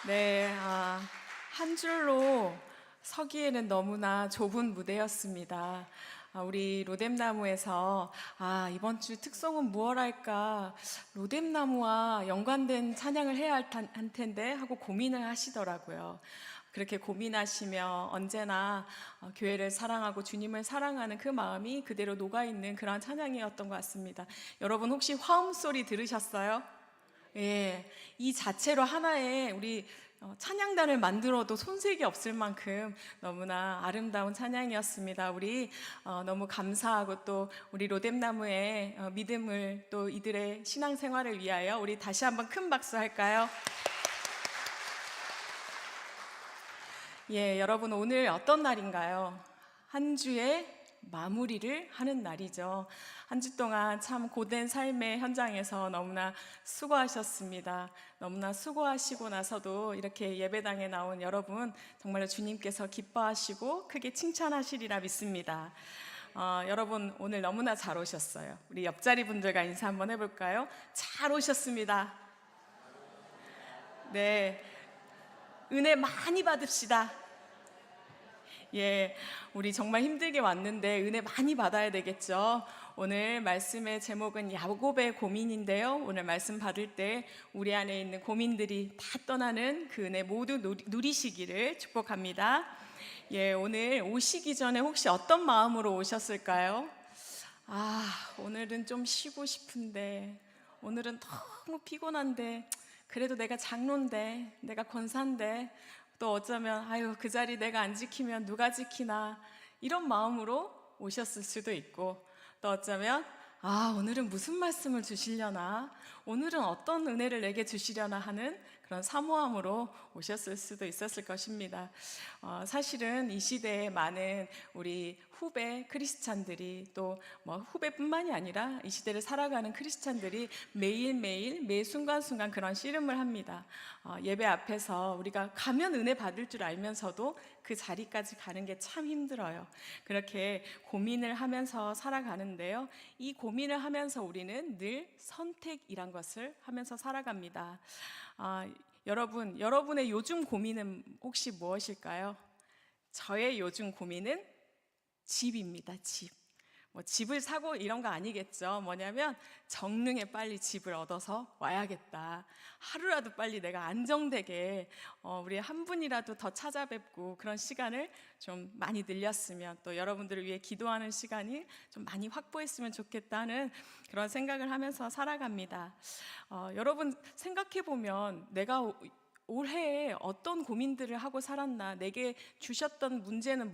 네, 한 줄로 서기에는 너무나 좁은 무대였습니다. 우리 로뎀나무에서 이번 주 특송은 무엇할까? 로뎀나무와 연관된 찬양을 해야 할 텐데 하고 고민을 하시더라고요. 그렇게 고민하시며 언제나 교회를 사랑하고 주님을 사랑하는 그 마음이 그대로 녹아있는 그런 찬양이었던 것 같습니다. 여러분 혹시 화음 소리 들으셨어요? 예, 이 자체로 하나의 우리 찬양단을 만들어도 손색이 없을 만큼 너무나 아름다운 찬양이었습니다. 우리 너무 감사하고 또 우리 로뎀나무의 믿음을 또 이들의 신앙생활을 위하여 우리 다시 한번 큰 박수 할까요? 예, 여러분 오늘 어떤 날인가요? 한 주의 마무리를 하는 날이죠. 한 주 동안 참 고된 삶의 현장에서 너무나 수고하셨습니다. 너무나 수고하시고 나서도 이렇게 예배당에 나온 여러분 정말로 주님께서 기뻐하시고 크게 칭찬하시리라 믿습니다. 여러분 오늘 너무나 잘 오셨어요. 우리 옆자리 분들과 인사 한번 해볼까요? 잘 오셨습니다. 네, 은혜 많이 받읍시다. 예, 우리 정말 힘들게 왔는데 은혜 많이 받아야 되겠죠. 오늘 말씀의 제목은 야곱의 고민인데요. 오늘 말씀 받을 때 우리 안에 있는 고민들이 다 떠나는 그 은혜 모두 누리시기를 축복합니다. 예, 오늘 오시기 전에 혹시 어떤 마음으로 오셨을까요? 오늘은 좀 쉬고 싶은데, 오늘은 너무 피곤한데, 그래도 내가 장로인데, 내가 권사인데, 또 어쩌면 그 자리 내가 안 지키면 누가 지키나 이런 마음으로 오셨을 수도 있고, 또 어쩌면 오늘은 무슨 말씀을 주시려나, 오늘은 어떤 은혜를 내게 주시려나 하는 그런 사모함으로 오셨을 수도 있었을 것입니다. 사실은 이 시대에 많은 우리 후배 크리스찬들이 또 후배뿐만이 아니라 이 시대를 살아가는 크리스찬들이 매일매일 매 순간순간 그런 씨름을 합니다. 예배 앞에서 우리가 가면 은혜 받을 줄 알면서도 그 자리까지 가는 게 참 힘들어요. 그렇게 고민을 하면서 살아가는데요, 이 고민을 하면서 우리는 늘 선택이란 것을 하면서 살아갑니다. 여러분의 요즘 고민은 혹시 무엇일까요? 저의 요즘 고민은 집입니다. 집을 사고 이런 거 아니겠죠. 뭐냐면 정릉에 빨리 집을 얻어서 와야겠다. 하루라도 빨리 내가 안정되게 우리 한 분이라도 더 찾아뵙고 그런 시간을 좀 많이 늘렸으면, 또 여러분들을 위해 기도하는 시간이 좀 많이 확보했으면 좋겠다는 그런 생각을 하면서 살아갑니다. 여러분 생각해보면 내가 올해에 어떤 고민들을 하고 살았나, 내게 주셨던 문제는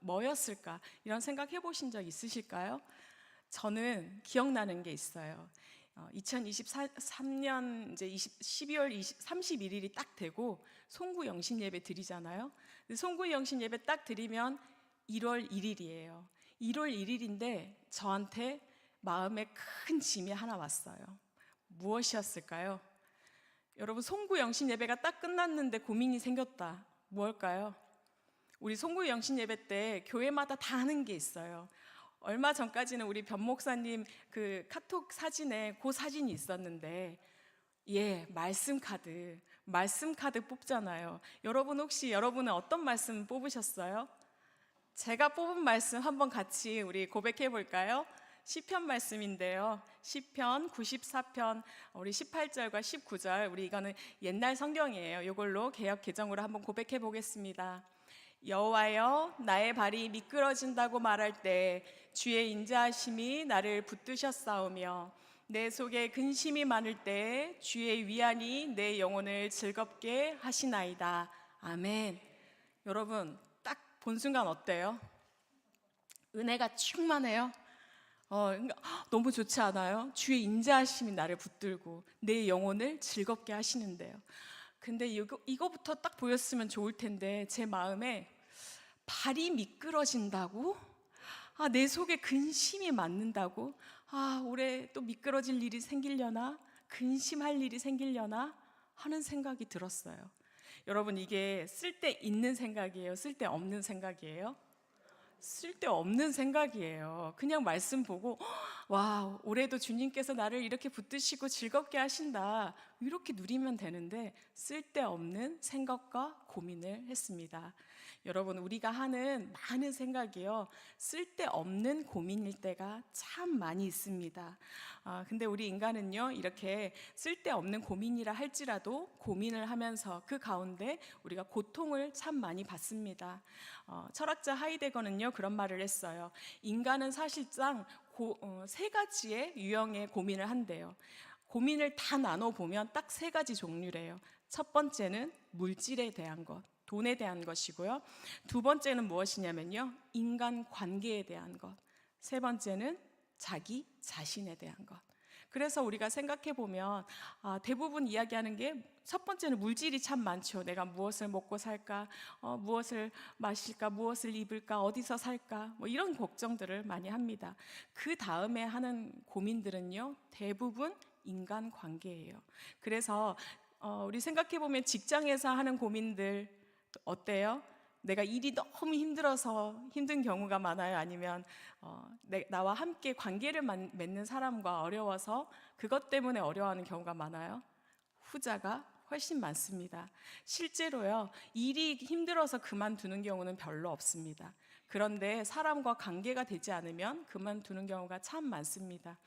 뭐였을까, 이런 생각 해보신 적 있으실까요? 저는 기억나는 게 있어요. 2023년 이제 12월 31일이 딱 되고 송구 영신 예배 드리잖아요. 송구 영신 예배 딱 드리면 1월 1일이에요. 1월 1일인데 저한테 마음에 큰 짐이 하나 왔어요. 무엇이었을까요? 여러분, 송구 영신 예배가 딱 끝났는데 고민이 생겼다. 무엇일까요? 우리 송구 영신 예배 때 교회마다 다 하는 게 있어요. 얼마 전까지는 우리 변 목사님 그 카톡 사진에 그 사진이 있었는데, 말씀 카드 뽑잖아요. 여러분 혹시 여러분은 어떤 말씀 뽑으셨어요? 제가 뽑은 말씀 한번 같이 우리 고백해 볼까요? 시편 말씀인데요. 시편 94편 우리 18절과 19절, 우리 이거는 옛날 성경이에요. 이걸로 개역 개정으로 한번 고백해 보겠습니다. 여호와여, 나의 발이 미끄러진다고 말할 때 주의 인자하심이 나를 붙드셨사오며, 내 속에 근심이 많을 때 주의 위안이 내 영혼을 즐겁게 하시나이다. 아멘. 여러분 딱 본 순간 어때요? 은혜가 충만해요. 너무 좋지 않아요? 주의 인자하심이 나를 붙들고 내 영혼을 즐겁게 하시는데요. 근데 이거부터 딱 보였으면 좋을 텐데, 제 마음에 발이 미끄러진다고? 내 속에 근심이 맞는다고? 올해 또 미끄러질 일이 생기려나? 근심할 일이 생기려나? 하는 생각이 들었어요. 여러분, 이게 쓸데있는 생각이에요? 쓸데없는 생각이에요? 쓸데없는 생각이에요. 그냥 말씀 보고 와, 올해도 주님께서 나를 이렇게 붙드시고 즐겁게 하신다. 이렇게 누리면 되는데 쓸데없는 생각과 고민을 했습니다. 여러분, 우리가 하는 많은 생각이요, 쓸데없는 고민일 때가 참 많이 있습니다. 근데 우리 인간은요, 이렇게 쓸데없는 고민이라 할지라도 고민을 하면서 그 가운데 우리가 고통을 참 많이 받습니다. 철학자 하이데거는요, 그런 말을 했어요. 인간은 사실상 세 가지의 유형의 고민을 한대요. 고민을 다 나눠보면 딱 세 가지 종류래요. 첫 번째는 물질에 대한 것, 돈에 대한 것이고요. 두 번째는 무엇이냐면요, 인간 관계에 대한 것. 세 번째는 자기 자신에 대한 것. 그래서 우리가 생각해 보면 대부분 이야기하는 게 첫 번째는 물질이 참 많죠. 내가 무엇을 먹고 살까, 무엇을 마실까, 무엇을 입을까, 어디서 살까, 뭐 이런 걱정들을 많이 합니다. 그 다음에 하는 고민들은요, 대부분 인간 관계예요. 그래서 우리 생각해 보면 직장에서 하는 고민들 어때요? 내가 일이 너무 힘들어서 힘든 경우가 많아요? 아니면 나와 함께 관계를 맺는 사람과 어려워서 그것 때문에 어려워하는 경우가 많아요? 후자가 훨씬 많습니다. 실제로요, 일이 힘들어서 그만두는 경우는 별로 없습니다. 그런데 사람과 관계가 되지 않으면 그만두는 경우가 참 많습니다.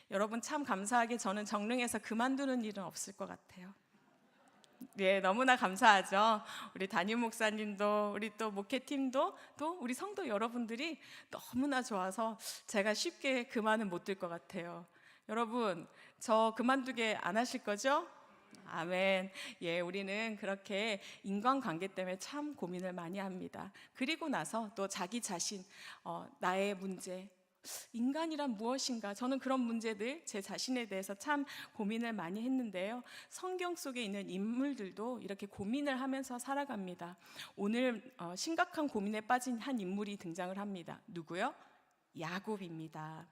여러분, 참 감사하게 저는 정릉에서 그만두는 일은 없을 것 같아요. 네, 너무나 감사하죠. 우리 담임 목사님도, 우리 또 목회팀도, 또 우리 성도 여러분들이 너무나 좋아서 제가 쉽게 그만은 못 들 것 같아요. 여러분, 저 그만두게 안 하실 거죠? 아멘. 예, 우리는 그렇게 인간관계 때문에 참 고민을 많이 합니다. 그리고 나서 또 자기 자신, 나의 문제, 인간이란 무엇인가? 저는 그런 문제들, 제 자신에 대해서 참 고민을 많이 했는데요. 성경 속에 있는 인물들도 이렇게 고민을 하면서 살아갑니다. 오늘 심각한 고민에 빠진 한 인물이 등장을 합니다. 누구요? 야곱입니다.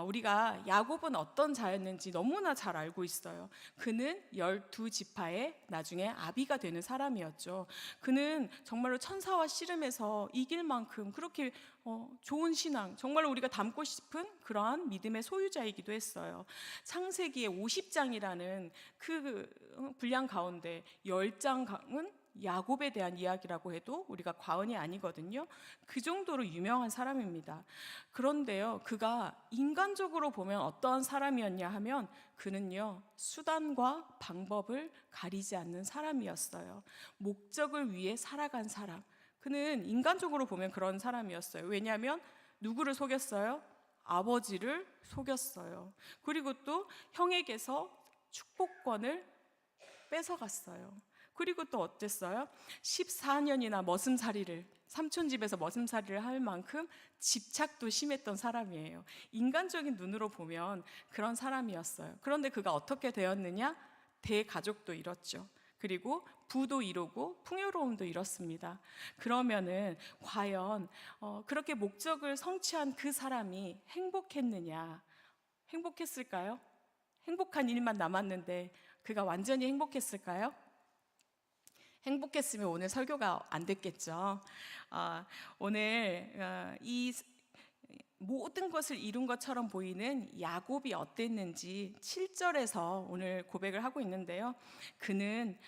우리가 야곱은 어떤 자였는지 너무나 잘 알고 있어요. 그는 12지파의 나중에 아비가 되는 사람이었죠. 그는 정말로 천사와 씨름해서 이길 만큼 그렇게 좋은 신앙, 정말로 우리가 닮고 싶은 그러한 믿음의 소유자이기도 했어요. 창세기의 50장이라는 그 분량 가운데 10장은 야곱에 대한 이야기라고 해도 우리가 과언이 아니거든요. 그 정도로 유명한 사람입니다. 그런데요, 그가 인간적으로 보면 어떠한 사람이었냐 하면 그는요, 수단과 방법을 가리지 않는 사람이었어요. 목적을 위해 살아간 사람. 그는 인간적으로 보면 그런 사람이었어요. 왜냐하면 누구를 속였어요? 아버지를 속였어요. 그리고 또 형에게서 축복권을 뺏어갔어요. 그리고 또 어땠어요? 14년이나 머슴살이를, 삼촌 집에서 머슴살이를 할 만큼 집착도 심했던 사람이에요. 인간적인 눈으로 보면 그런 사람이었어요. 그런데 그가 어떻게 되었느냐? 대가족도 잃었죠. 그리고 부도 이루고 풍요로움도 잃었습니다. 그러면은 과연 그렇게 목적을 성취한 그 사람이 행복했느냐? 행복했을까요? 행복한 일만 남았는데 그가 완전히 행복했을까요? 행복했으면 오늘 설교가 안 됐겠죠. 오늘 이 모든 것을 이룬 것처럼 보이는 야곱이 어땠는지 7절에서 오늘 고백을 하고 있는데요. 그는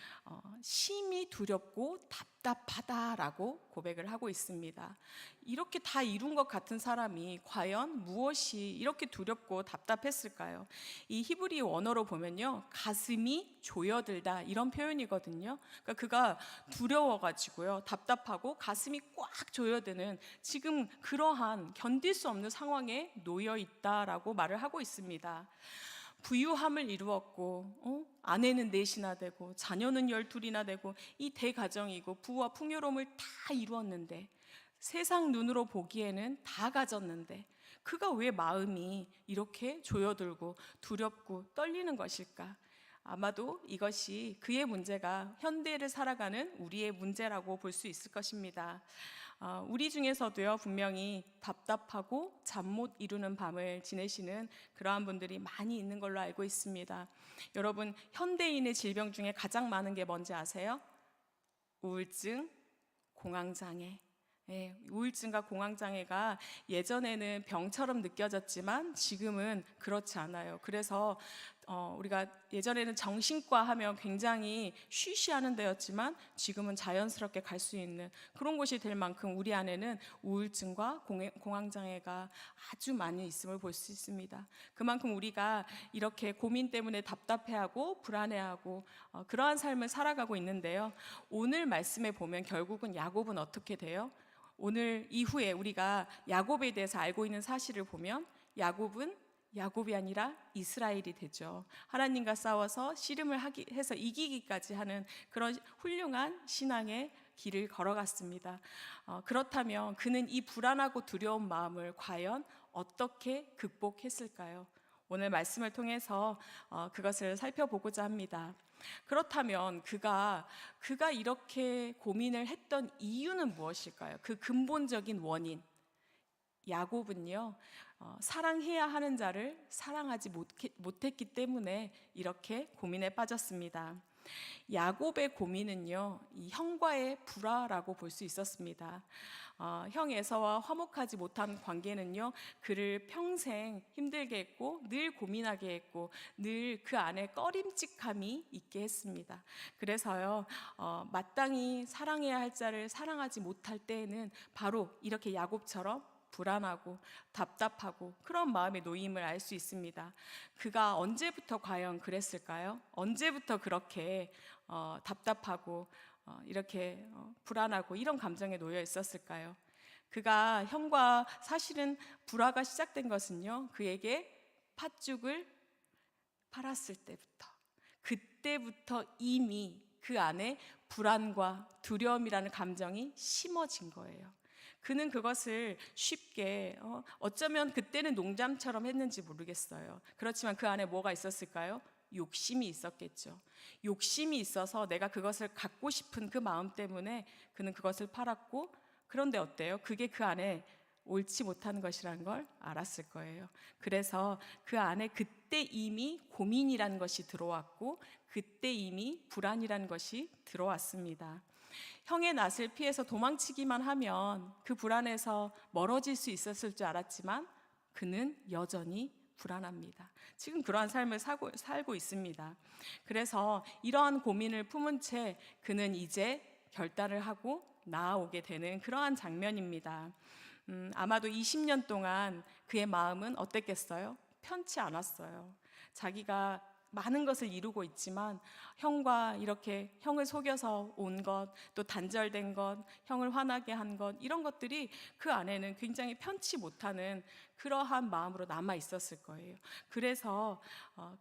심히 두렵고 답답하다라고 고백을 하고 있습니다. 이렇게 다 이룬 것 같은 사람이 과연 무엇이 이렇게 두렵고 답답했을까요? 이 히브리 원어로 보면요, 가슴이 조여들다 이런 표현이거든요. 그러니까 그가 두려워가지고요, 답답하고 가슴이 꽉 조여드는 지금 그러한 견딜 수 없는 상황에 놓여 있다라고 말을 하고 있습니다. 부유함을 이루었고 아내는 넷이나 되고 자녀는 12이나 되고 이 대가정이고 부와 풍요로움을 다 이루었는데, 세상 눈으로 보기에는 다 가졌는데 그가 왜 마음이 이렇게 조여들고 두렵고 떨리는 것일까? 아마도 이것이 그의 문제가 현대를 살아가는 우리의 문제라고 볼 수 있을 것입니다. 우리 중에서도요, 분명히 답답하고 잠 못 이루는 밤을 지내시는 그러한 분들이 많이 있는 걸로 알고 있습니다. 여러분, 현대인의 질병 중에 가장 많은 게 뭔지 아세요? 우울증, 공황장애, 우울증과 공황장애가 예전에는 병처럼 느껴졌지만 지금은 그렇지 않아요. 그래서 우리가 예전에는 정신과 하면 굉장히 쉬쉬하는 데였지만 지금은 자연스럽게 갈 수 있는 그런 곳이 될 만큼 우리 안에는 우울증과 공황장애가 아주 많이 있음을 볼 수 있습니다. 그만큼 우리가 이렇게 고민 때문에 답답해하고 불안해하고 그러한 삶을 살아가고 있는데요. 오늘 말씀에 보면 결국은 야곱은 어떻게 돼요? 오늘 이후에 우리가 야곱에 대해서 알고 있는 사실을 보면 야곱은 야곱이 아니라 이스라엘이 되죠. 하나님과 싸워서 씨름을 해서 이기기까지 하는 그런 훌륭한 신앙의 길을 걸어갔습니다. 그렇다면 그는 이 불안하고 두려운 마음을 과연 어떻게 극복했을까요? 오늘 말씀을 통해서 그것을 살펴보고자 합니다. 그렇다면 그가 이렇게 고민을 했던 이유는 무엇일까요? 그 근본적인 원인. 야곱은요, 사랑해야 하는 자를 사랑하지 못했기 때문에 이렇게 고민에 빠졌습니다. 야곱의 고민은요, 이 형과의 불화라고 볼 수 있었습니다. 형 에서와 화목하지 못한 관계는요, 그를 평생 힘들게 했고 늘 고민하게 했고 늘 그 안에 꺼림칙함이 있게 했습니다. 그래서요, 마땅히 사랑해야 할 자를 사랑하지 못할 때에는 바로 이렇게 야곱처럼 불안하고 답답하고 그런 마음의 놓임을 알 수 있습니다. 그가 언제부터 과연 그랬을까요? 언제부터 그렇게 답답하고 이렇게 불안하고 이런 감정에 놓여 있었을까요? 그가 형과 사실은 불화가 시작된 것은요, 그에게 팥죽을 팔았을 때부터, 그때부터 이미 그 안에 불안과 두려움이라는 감정이 심어진 거예요. 그는 그것을 쉽게 어쩌면 그때는 농담처럼 했는지 모르겠어요. 그렇지만 그 안에 뭐가 있었을까요? 욕심이 있었겠죠. 욕심이 있어서 내가 그것을 갖고 싶은 그 마음 때문에 그는 그것을 팔았고, 그런데 어때요? 그게 그 안에 옳지 못한 것이라는 걸 알았을 거예요. 그래서 그 안에 그때 이미 고민이라는 것이 들어왔고 그때 이미 불안이라는 것이 들어왔습니다. 형의 낯을 피해서 도망치기만 하면 그 불안에서 멀어질 수 있었을 줄 알았지만 그는 여전히 불안합니다. 지금 그러한 삶을 살고 있습니다. 그래서 이러한 고민을 품은 채 그는 이제 결단을 하고 나아오게 되는 그러한 장면입니다. 아마도 20년 동안 그의 마음은 어땠겠어요? 편치 않았어요. 자기가 많은 것을 이루고 있지만 형과 이렇게 형을 속여서 온 것, 또 단절된 것, 형을 화나게 한 것, 이런 것들이 그 안에는 굉장히 편치 못하는 그러한 마음으로 남아 있었을 거예요. 그래서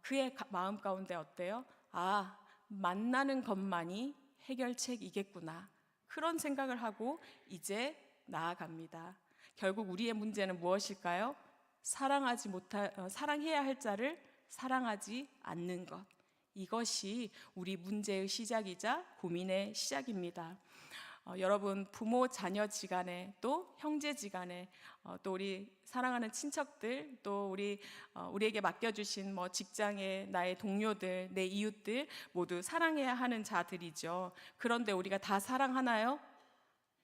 그의 마음 가운데 어때요? 아, 만나는 것만이 해결책이겠구나, 그런 생각을 하고 이제 나아갑니다. 결국 우리의 문제는 무엇일까요? 사랑해야 할 자를 사랑하지 않는 것. 이것이 우리 문제의 시작이자 고민의 시작입니다. 여러분, 부모 자녀 지간에, 또 형제지간에, 또 우리 사랑하는 친척들, 또 우리에게 맡겨주신 직장의 나의 동료들, 내 이웃들 모두 사랑해야 하는 자들이죠. 그런데 우리가 다 사랑하나요?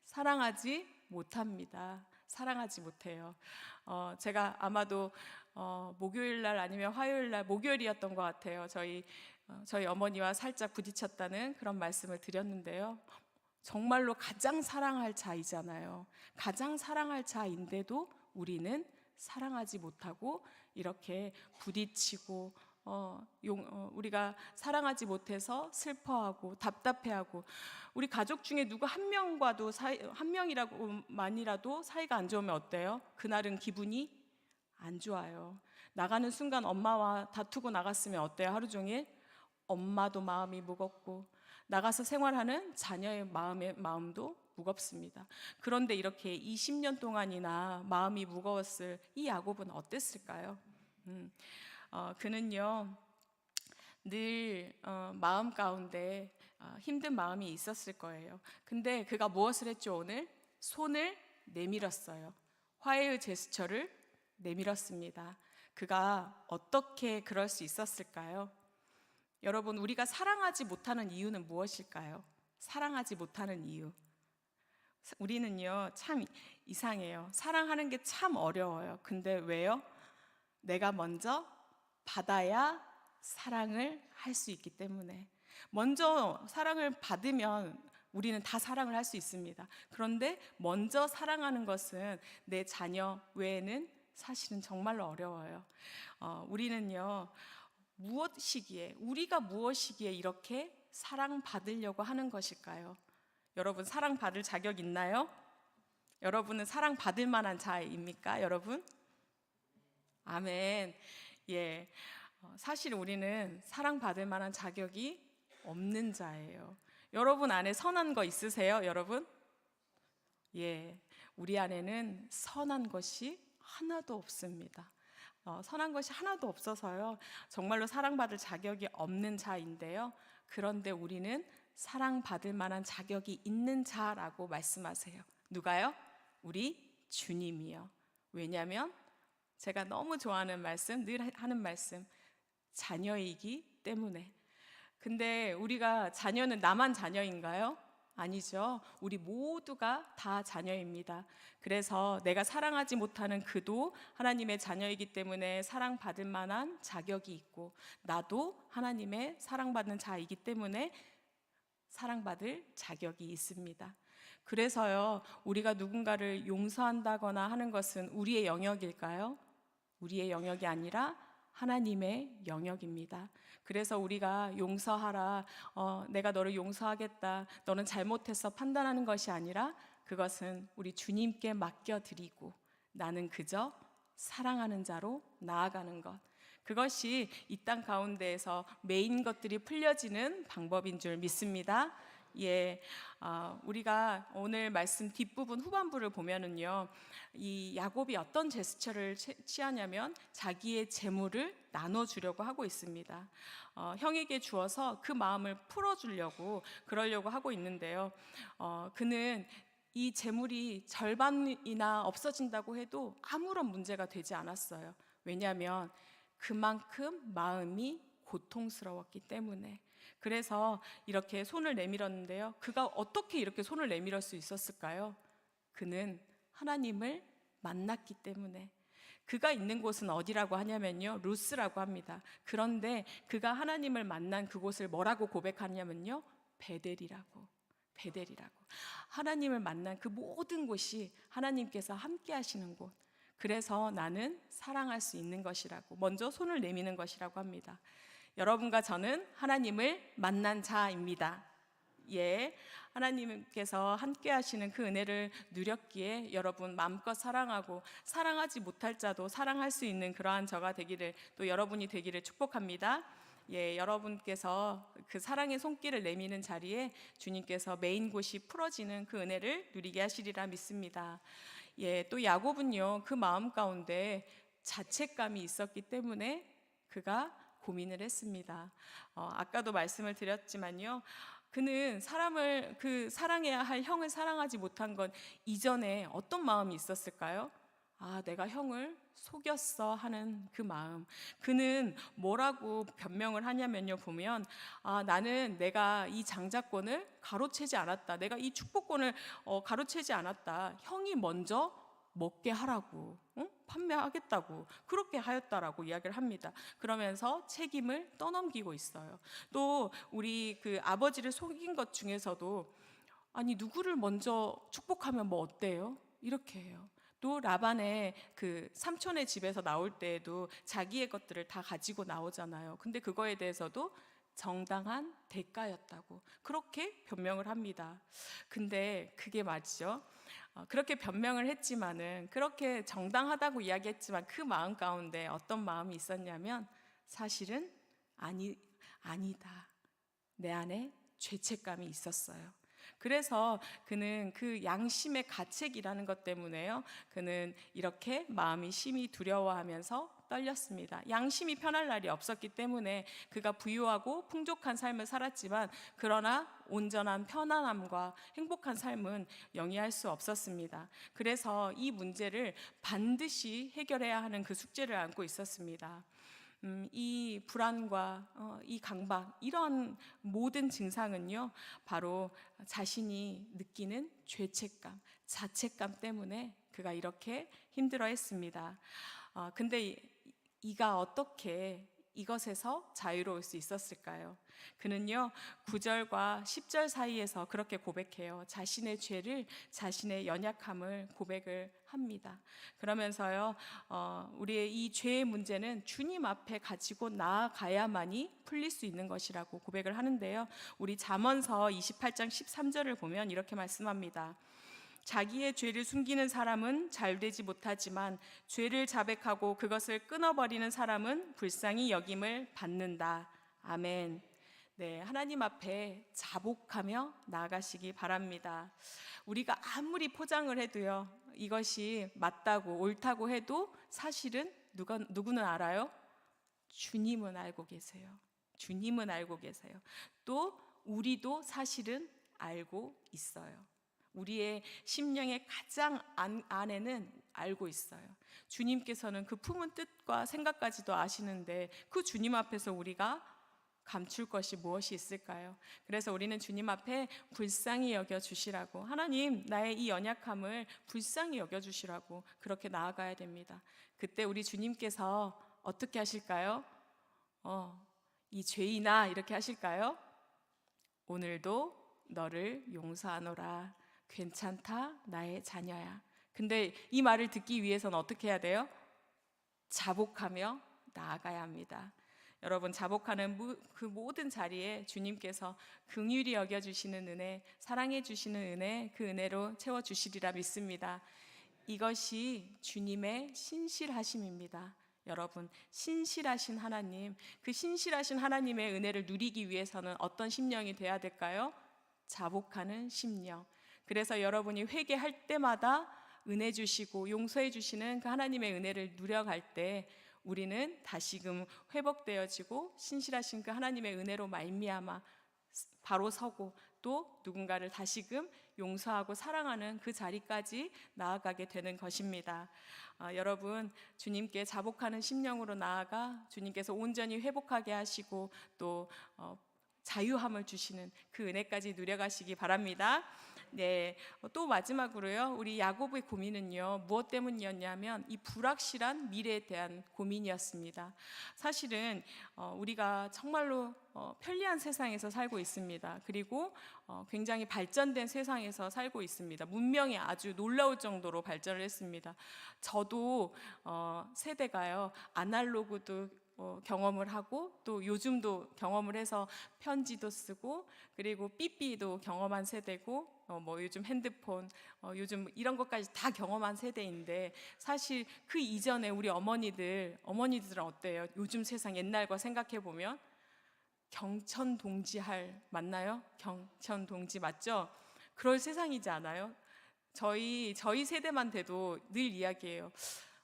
사랑하지 못합니다. 사랑하지 못해요. 제가 아마도 목요일 날 아니면 화요일 날, 목요일이었던 것 같아요. 저희 어머니와 살짝 부딪혔다는 그런 말씀을 드렸는데요. 정말로 가장 사랑할 자이잖아요. 가장 사랑할 자인데도 우리는 사랑하지 못하고 이렇게 부딪히고 우리가 사랑하지 못해서 슬퍼하고 답답해하고, 우리 가족 중에 누구 한 명이라고만이라도 사이가 안 좋으면 어때요? 그날은 기분이 안 좋아요. 나가는 순간 엄마와 다투고 나갔으면 어때요? 하루 종일 엄마도 마음이 무겁고 나가서 생활하는 자녀의 마음도 무겁습니다. 그런데 이렇게 20년 동안이나 마음이 무거웠을 이 야곱은 어땠을까요? 그는요 늘 마음 가운데 힘든 마음이 있었을 거예요. 근데 그가 무엇을 했죠? 오늘 손을 내밀었어요. 화해의 제스처를 내밀었습니다. 그가 어떻게 그럴 수 있었을까요? 여러분, 우리가 사랑하지 못하는 이유는 무엇일까요? 사랑하지 못하는 이유. 우리는요, 참 이상해요. 사랑하는 게 참 어려워요. 근데 왜요? 내가 먼저 받아야 사랑을 할 수 있기 때문에. 먼저 사랑을 받으면 우리는 다 사랑을 할 수 있습니다. 그런데 먼저 사랑하는 것은 내 자녀 외에는 사실은 정말로 어려워요. 우리는요, 무엇이기에, 우리가 무엇이기에 이렇게 사랑받으려고 하는 것일까요? 여러분, 사랑받을 자격 있나요? 여러분은 사랑받을 만한 자입니까, 여러분? 아멘. 예. 사실 우리는 사랑받을 만한 자격이 없는 자예요. 여러분 안에 선한 거 있으세요, 여러분? 예. 우리 안에는 선한 것이 하나도 없습니다. 선한 것이 하나도 없어서요. 정말로 사랑받을 자격이 없는 자인데요. 그런데 우리는 사랑받을 만한 자격이 있는 자라고 말씀하세요. 누가요? 우리 주님이요. 왜냐하면 제가 너무 좋아하는 말씀, 늘 하는 말씀, 자녀이기 때문에. 근데 우리가 자녀는 나만 자녀인가요? 아니죠. 우리 모두가 다 자녀입니다. 그래서 내가 사랑하지 못하는 그도 하나님의 자녀이기 때문에 사랑받을 만한 자격이 있고, 나도 하나님의 사랑받는 자이기 때문에 사랑받을 자격이 있습니다. 그래서요, 우리가 누군가를 용서한다거나 하는 것은 우리의 영역일까요? 우리의 영역이 아니라 하나님의 영역입니다. 그래서 우리가 용서하라, 내가 너를 용서하겠다, 너는 잘못했어 판단하는 것이 아니라 그것은 우리 주님께 맡겨드리고 나는 그저 사랑하는 자로 나아가는 것, 그것이 이 땅 가운데에서 메인 것들이 풀려지는 방법인 줄 믿습니다. 예, 우리가 오늘 말씀 뒷부분 후반부를 보면은요, 이 야곱이 어떤 제스처를 취하냐면 자기의 재물을 나눠주려고 하고 있습니다. 형에게 주어서 그 마음을 풀어주려고 그러려고 하고 있는데요. 그는 이 재물이 절반이나 없어진다고 해도 아무런 문제가 되지 않았어요. 왜냐하면 그만큼 마음이 고통스러웠기 때문에. 그래서 이렇게 손을 내밀었는데요. 그가 어떻게 이렇게 손을 내밀을 수 있었을까요? 그는 하나님을 만났기 때문에. 그가 있는 곳은 어디라고 하냐면요, 루스라고 합니다. 그런데 그가 하나님을 만난 그곳을 뭐라고 고백하냐면요, 베델이라고. 베델이라고. 하나님을 만난 그 모든 곳이 하나님께서 함께 하시는 곳. 그래서 나는 사랑할 수 있는 것이라고, 먼저 손을 내미는 것이라고 합니다. 여러분과 저는 하나님을 만난 자입니다. 예, 하나님께서 함께 하시는 그 은혜를 누렸기에 여러분 마음껏 사랑하고 사랑하지 못할 자도 사랑할 수 있는 그러한 저가 되기를, 또 여러분이 되기를 축복합니다. 예, 여러분께서 그 사랑의 손길을 내미는 자리에 주님께서 메인 곳이 풀어지는 그 은혜를 누리게 하시리라 믿습니다. 예, 또 야곱은요, 그 마음 가운데 자책감이 있었기 때문에 그가 고민을 했습니다. 아까도 말씀을 드렸지만요, 그는 그 사랑해야 할 형을 사랑하지 못한 건 이전에 어떤 마음이 있었을까요? 내가 형을 속였어 하는 그 마음. 그는 뭐라고 변명을 하냐면요, 보면 나는 내가 이 장자권을 가로채지 않았다, 내가 이 축복권을 가로채지 않았다, 형이 먼저 먹게 하라고, 판매하겠다고 그렇게 하였다라고 이야기를 합니다. 그러면서 책임을 떠넘기고 있어요. 또 우리 그 아버지를 속인 것 중에서도, 아니 누구를 먼저 축복하면 뭐 어때요? 이렇게 해요. 또 라반의 그 삼촌의 집에서 나올 때에도 자기의 것들을 다 가지고 나오잖아요. 근데 그거에 대해서도 정당한 대가였다고 그렇게 변명을 합니다. 근데 그게 맞죠? 그렇게 변명을 했지만은, 그렇게 정당하다고 이야기했지만 그 마음 가운데 어떤 마음이 있었냐면, 사실은 아니다, 내 안에 죄책감이 있었어요. 그래서 그는 그 양심의 가책이라는 것 때문에요, 그는 이렇게 마음이 심히 두려워하면서 떨렸습니다. 양심이 편할 날이 없었기 때문에 그가 부유하고 풍족한 삶을 살았지만, 그러나 온전한 편안함과 행복한 삶은 영위할 수 없었습니다. 그래서 이 문제를 반드시 해결해야 하는 그 숙제를 안고 있었습니다. 이 불안과 이 강박, 이런 모든 증상은요, 바로 자신이 느끼는 죄책감, 자책감 때문에 그가 이렇게 힘들어했습니다. 근데 이가 어떻게 이것에서 자유로울 수 있었을까요? 그는요, 9절과 10절 사이에서 그렇게 고백해요. 자신의 죄를, 자신의 연약함을 고백을 합니다. 그러면서요, 우리의 이 죄의 문제는 주님 앞에 가지고 나아가야만이 풀릴 수 있는 것이라고 고백을 하는데요. 우리 잠언서 28장 13절을 보면 이렇게 말씀합니다. 자기의 죄를 숨기는 사람은 잘되지 못하지만 죄를 자백하고 그것을 끊어버리는 사람은 불쌍히 여김을 받는다. 아멘. 네, 하나님 앞에 자복하며 나아가시기 바랍니다. 우리가 아무리 포장을 해도요, 이것이 맞다고 옳다고 해도 사실은 누구는 알아요? 주님은 알고 계세요. 주님은 알고 계세요. 또 우리도 사실은 알고 있어요. 우리의 심령의 가장 안에는 알고 있어요. 주님께서는 그 품은 뜻과 생각까지도 아시는데 그 주님 앞에서 우리가 감출 것이 무엇이 있을까요? 그래서 우리는 주님 앞에 불쌍히 여겨주시라고, 하나님 나의 이 연약함을 불쌍히 여겨주시라고 그렇게 나아가야 됩니다. 그때 우리 주님께서 어떻게 하실까요? 이 죄인아 이렇게 하실까요? 오늘도 너를 용서하노라. 괜찮다 나의 자녀야. 근데 이 말을 듣기 위해서는 어떻게 해야 돼요? 자복하며 나아가야 합니다. 여러분, 자복하는 그 모든 자리에 주님께서 긍휼히 여겨주시는 은혜, 사랑해 주시는 은혜, 그 은혜로 채워주시리라 믿습니다. 이것이 주님의 신실하심입니다. 여러분, 신실하신 하나님, 그 신실하신 하나님의 은혜를 누리기 위해서는 어떤 심령이 돼야 될까요? 자복하는 심령. 그래서 여러분이 회개할 때마다 은혜 주시고 용서해 주시는 그 하나님의 은혜를 누려갈 때 우리는 다시금 회복되어지고 신실하신 그 하나님의 은혜로 말미암아 바로 서고 또 누군가를 다시금 용서하고 사랑하는 그 자리까지 나아가게 되는 것입니다. 여러분, 주님께 자복하는 심령으로 나아가 주님께서 온전히 회복하게 하시고 또 자유함을 주시는 그 은혜까지 누려가시기 바랍니다. 네, 또 마지막으로요, 우리 야곱의 고민은요, 무엇 때문이었냐면 이 불확실한 미래에 대한 고민이었습니다. 사실은 우리가 정말로 편리한 세상에서 살고 있습니다. 그리고 굉장히 발전된 세상에서 살고 있습니다. 문명이 아주 놀라울 정도로 발전을 했습니다. 저도 세대가요, 아날로그도 경험을 하고 또 요즘도 경험을 해서 편지도 쓰고 그리고 삐삐도 경험한 세대고 요즘 핸드폰 요즘 이런 것까지 다 경험한 세대인데, 사실 그 이전에 우리 어머니들은 어때요? 요즘 세상 옛날과 생각해 보면 경천동지할 맞나요? 경천동지 맞죠? 그럴 세상이지 않아요? 저희 세대만 돼도 늘 이야기해요.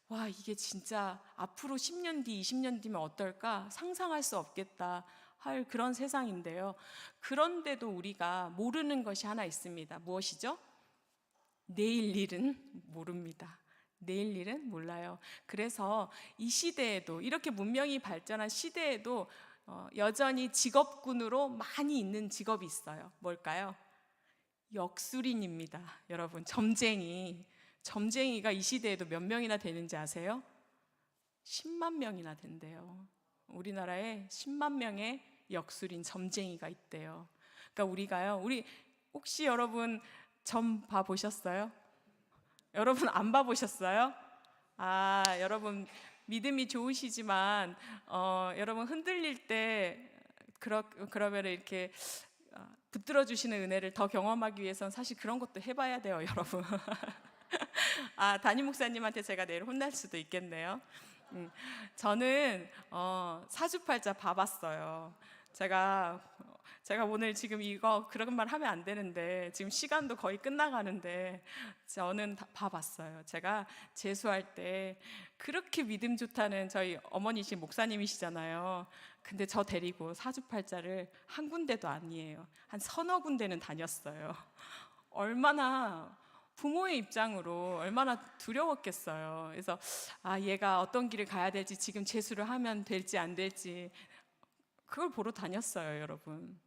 와, 이게 진짜 앞으로 10년 뒤, 20년 뒤면 어떨까? 상상할 수 없겠다 할 그런 세상인데요. 그런데도 우리가 모르는 것이 하나 있습니다. 무엇이죠? 내일 일은 모릅니다. 내일 일은 몰라요. 그래서 이 시대에도, 이렇게 문명이 발전한 시대에도 여전히 직업군으로 많이 있는 직업이 있어요. 뭘까요? 역술인입니다. 여러분, 점쟁이가 이 시대에도 몇 명이나 되는지 아세요? 10만 명이나 된대요. 우리나라에 10만 명의 역술인, 점쟁이가 있대요. 그러니까 우리 혹시 여러분 점 봐보셨어요? 여러분 안 봐보셨어요? 여러분 믿음이 좋으시지만 여러분 흔들릴 때 그러면 이렇게 붙들어 주시는 은혜를 더 경험하기 위해서는 사실 그런 것도 해봐야 돼요, 여러분. 담임 목사님한테 제가 내일 혼날 수도 있겠네요. 저는 사주팔자 봐봤어요. 제가 오늘 지금 그런 말 하면 안 되는데 지금 시간도 거의 끝나가는데 저는 다 봐봤어요. 제가 재수할 때 그렇게 믿음 좋다는 저희 어머니신 목사님이시잖아요. 근데 저 데리고 사주팔자를 한 군데도 아니에요, 한 서너 군데는 다녔어요. 얼마나 부모의 입장으로 얼마나 두려웠겠어요. 그래서 얘가 어떤 길을 가야 될지, 지금 재수를 하면 될지 안 될지 그걸 보러 다녔어요, 여러분.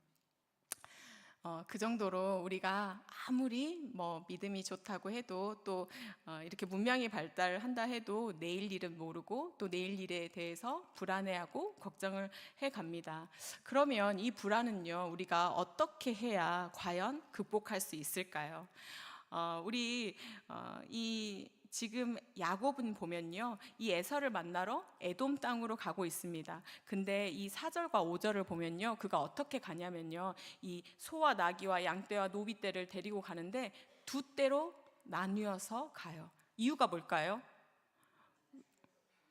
그 정도로 우리가 아무리 뭐 믿음이 좋다고 해도 또 이렇게 문명이 발달한다 해도 내일 일은 모르고 또 내일 일에 대해서 불안해하고 걱정을 해 갑니다. 그러면 이 불안은요, 우리가 어떻게 해야 과연 극복할 수 있을까요? 우리 이 지금 야곱은 보면요, 이 에서를 만나러 에돔 땅으로 가고 있습니다. 근데 이 4절과 5절을 보면요, 그가 어떻게 가냐면요, 이 소와 나귀와 양떼와 노비떼를 데리고 가는데 두 떼로 나뉘어서 가요. 이유가 뭘까요?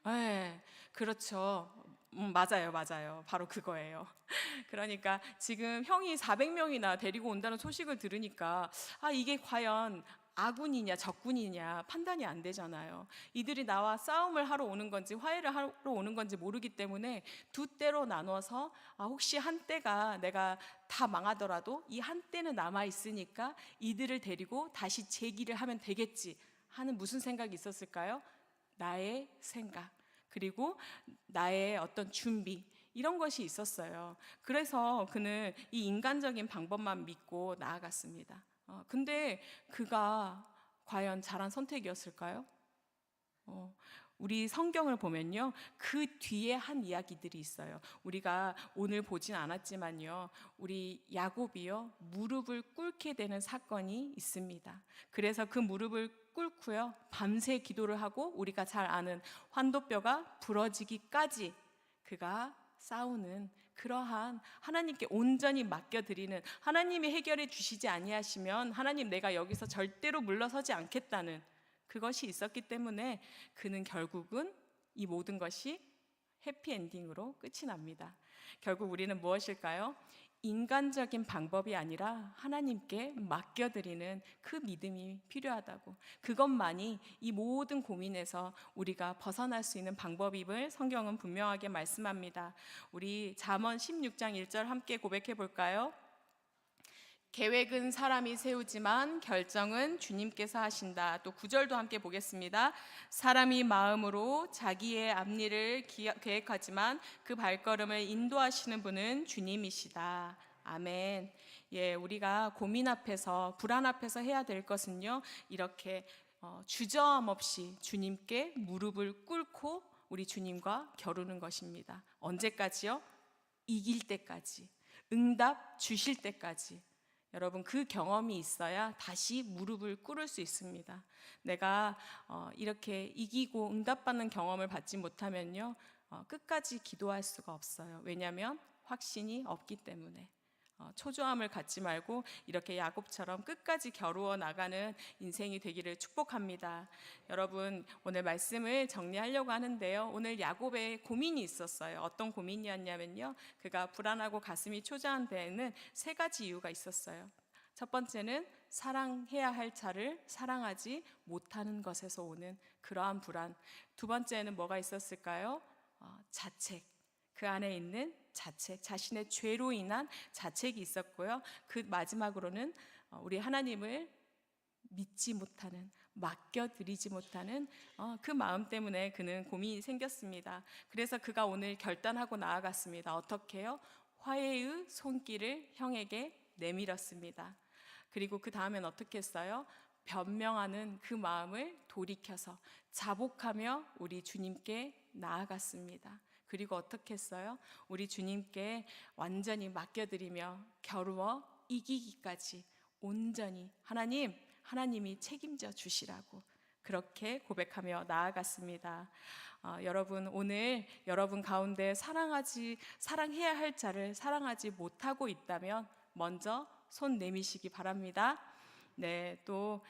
네, 그렇죠. 맞아요, 맞아요. 바로 그거예요. 그러니까 지금 형이 400명이나 데리고 온다는 소식을 들으니까 이게 과연 아군이냐 적군이냐 판단이 안 되잖아요. 이들이 나와 싸움을 하러 오는 건지 화해를 하러 오는 건지 모르기 때문에 두 떼로 나눠서 혹시 한 떼가 내가 다 망하더라도 이 한 떼는 남아 있으니까 이들을 데리고 다시 재기를 하면 되겠지 하는 무슨 생각이 있었을까요? 나의 생각, 그리고 나의 어떤 준비, 이런 것이 있었어요. 그래서 그는 이 인간적인 방법만 믿고 나아갔습니다. 근데 그가 과연 잘한 선택이었을까요? 우리 성경을 보면요, 그 뒤에 한 이야기들이 있어요. 우리가 오늘 보진 않았지만요, 우리 야곱이요, 무릎을 꿇게 되는 사건이 있습니다. 그래서 그 무릎을 꿇고요, 밤새 기도를 하고 우리가 잘 아는 환도뼈가 부러지기까지 그가 싸우는 그러한, 하나님께 온전히 맡겨드리는, 하나님이 해결해 주시지 아니하시면 하나님 내가 여기서 절대로 물러서지 않겠다는 그것이 있었기 때문에 그는 결국은 이 모든 것이 해피엔딩으로 끝이 납니다. 결국 우리는 무엇일까요? 인간적인 방법이 아니라 하나님께 맡겨드리는 그 믿음이 필요하다고, 그것만이 이 모든 고민에서 우리가 벗어날 수 있는 방법임을 성경은 분명하게 말씀합니다. 우리 잠언 16장 1절 함께 고백해 볼까요? 계획은 사람이 세우지만 결정은 주님께서 하신다. 또 9절도 함께 보겠습니다. 사람이 마음으로 자기의 앞일을 계획하지만 그 발걸음을 인도하시는 분은 주님이시다. 아멘. 예, 우리가 고민 앞에서, 불안 앞에서 해야 될 것은요, 이렇게 주저함 없이 주님께 무릎을 꿇고 우리 주님과 겨루는 것입니다. 언제까지요? 이길 때까지, 응답 주실 때까지. 여러분, 그 경험이 있어야 다시 무릎을 꿇을 수 있습니다. 내가 이렇게 이기고 응답받는 경험을 받지 못하면요, 끝까지 기도할 수가 없어요. 왜냐하면 확신이 없기 때문에. 초조함을 갖지 말고 이렇게 야곱처럼 끝까지 겨루어 나가는 인생이 되기를 축복합니다. 여러분, 오늘 말씀을 정리하려고 하는데요, 오늘 야곱의 고민이 있었어요. 어떤 고민이었냐면요, 그가 불안하고 가슴이 초조한 데에는 세 가지 이유가 있었어요. 첫 번째는 사랑해야 할 자를 사랑하지 못하는 것에서 오는 그러한 불안. 두 번째는 뭐가 있었을까요? 자책. 그 안에 있는 자책, 자신의 죄로 인한 자책이 있었고요. 그 마지막으로는 우리 하나님을 믿지 못하는, 맡겨드리지 못하는 그 마음 때문에 그는 고민이 생겼습니다. 그래서 그가 오늘 결단하고 나아갔습니다. 어떻게 해요? 화해의 손길을 형에게 내밀었습니다. 그리고 그 다음엔 어떻게 했어요? 변명하는 그 마음을 돌이켜서 자복하며 우리 주님께 나아갔습니다. 그리고 어떻게 했어요? 우리 주님께 완전히 맡겨드리며 겨루어 이기기까지 온전히 하나님이 책임져 주시라고 그렇게 고백하며 나아갔습니다. 여러분, 오늘 여러분 가운데 사랑해야 할 자를 사랑하지 못하고 있다면 먼저 손 내미시기 바랍니다. 네, 또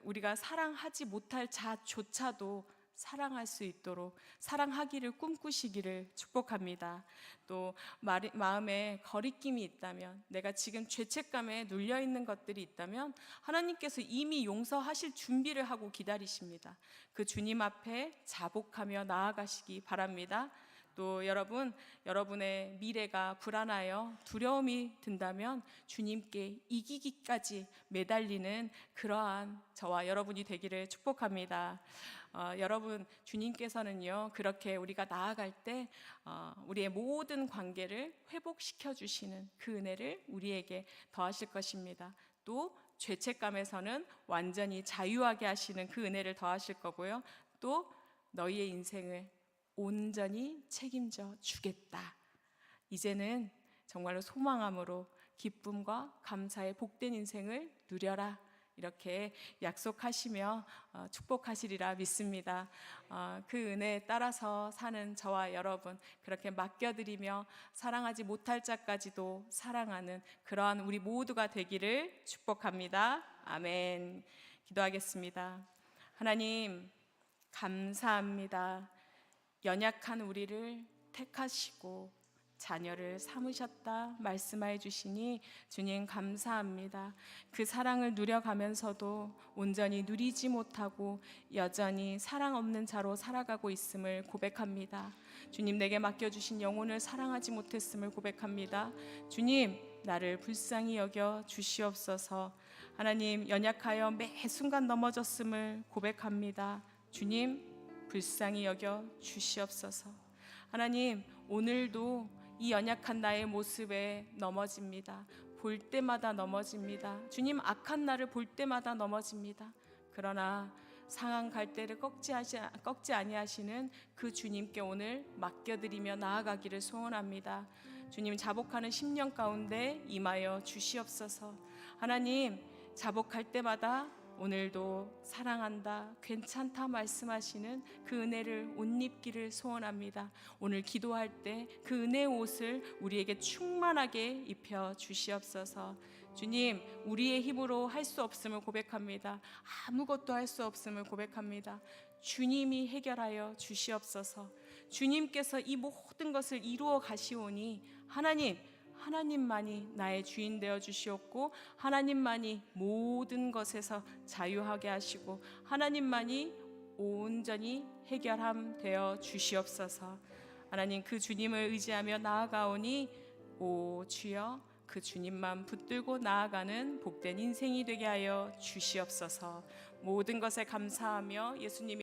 우리가 사랑하지 못할 자조차도 사랑할 수 있도록 사랑하기를 꿈꾸시기를 축복합니다. 또 마음에 거리낌이 있다면, 내가 지금 죄책감에 눌려 있는 것들이 있다면 하나님께서 이미 용서하실 준비를 하고 기다리십니다. 그 주님 앞에 자복하며 나아가시기 바랍니다. 또 여러분의 미래가 불안하여 두려움이 든다면 주님께 이기기까지 매달리는 그러한 저와 여러분이 되기를 축복합니다. 여러분, 주님께서는요, 그렇게 우리가 나아갈 때 우리의 모든 관계를 회복시켜 주시는 그 은혜를 우리에게 더하실 것입니다. 또 죄책감에서는 완전히 자유하게 하시는 그 은혜를 더하실 거고요. 또 너희의 인생을 온전히 책임져 주겠다. 이제는 정말로 소망함으로 기쁨과 감사의 복된 인생을 누려라. 이렇게 약속하시며 축복하시리라 믿습니다. 그 은혜에 따라서 사는 저와 여러분, 그렇게 맡겨드리며 사랑하지 못할 자까지도 사랑하는 그러한 우리 모두가 되기를 축복합니다. 아멘. 기도하겠습니다. 하나님, 감사합니다. 연약한 우리를 택하시고 자녀를 삼으셨다 말씀하여 주시니 주님 감사합니다. 그 사랑을 누려가면서도 온전히 누리지 못하고 여전히 사랑 없는 자로 살아가고 있음을 고백합니다. 주님, 내게 맡겨주신 영혼을 사랑하지 못했음을 고백합니다. 주님, 나를 불쌍히 여겨 주시옵소서. 하나님, 연약하여 매 순간 넘어졌음을 고백합니다. 주님, 불쌍히 여겨 주시옵소서. 하나님, 오늘도 이 연약한 나의 모습에 넘어집니다. 볼 때마다 넘어집니다. 주님, 악한 나를 볼 때마다 넘어집니다. 그러나 상한 갈대를 꺾지 아니하시는 그 주님께 오늘 맡겨드리며 나아가기를 소원합니다. 주님, 자복하는 심령 가운데 임하여 주시옵소서. 하나님, 자복할 때마다 오늘도 사랑한다, 괜찮다 말씀하시는 그 은혜를 옷 입기를 소원합니다. 오늘 기도할 때 그 은혜의 옷을 우리에게 충만하게 입혀 주시옵소서. 주님, 우리의 힘으로 할 수 없음을 고백합니다. 아무것도 할 수 없음을 고백합니다. 주님이 해결하여 주시옵소서. 주님께서 이 모든 것을 이루어 가시오니 하나님만이 나의 주인 되어 주시옵고 하나님만이 모든 것에서 자유하게 하시고 하나님만이 온전히 해결함 되어 주시옵소서. 하나님, 그 주님을 의지하며 나아가오니 오 주여, 그 주님만 붙들고 나아가는 복된 인생이 되게 하여 주시옵소서. 모든 것에 감사하며 예수님이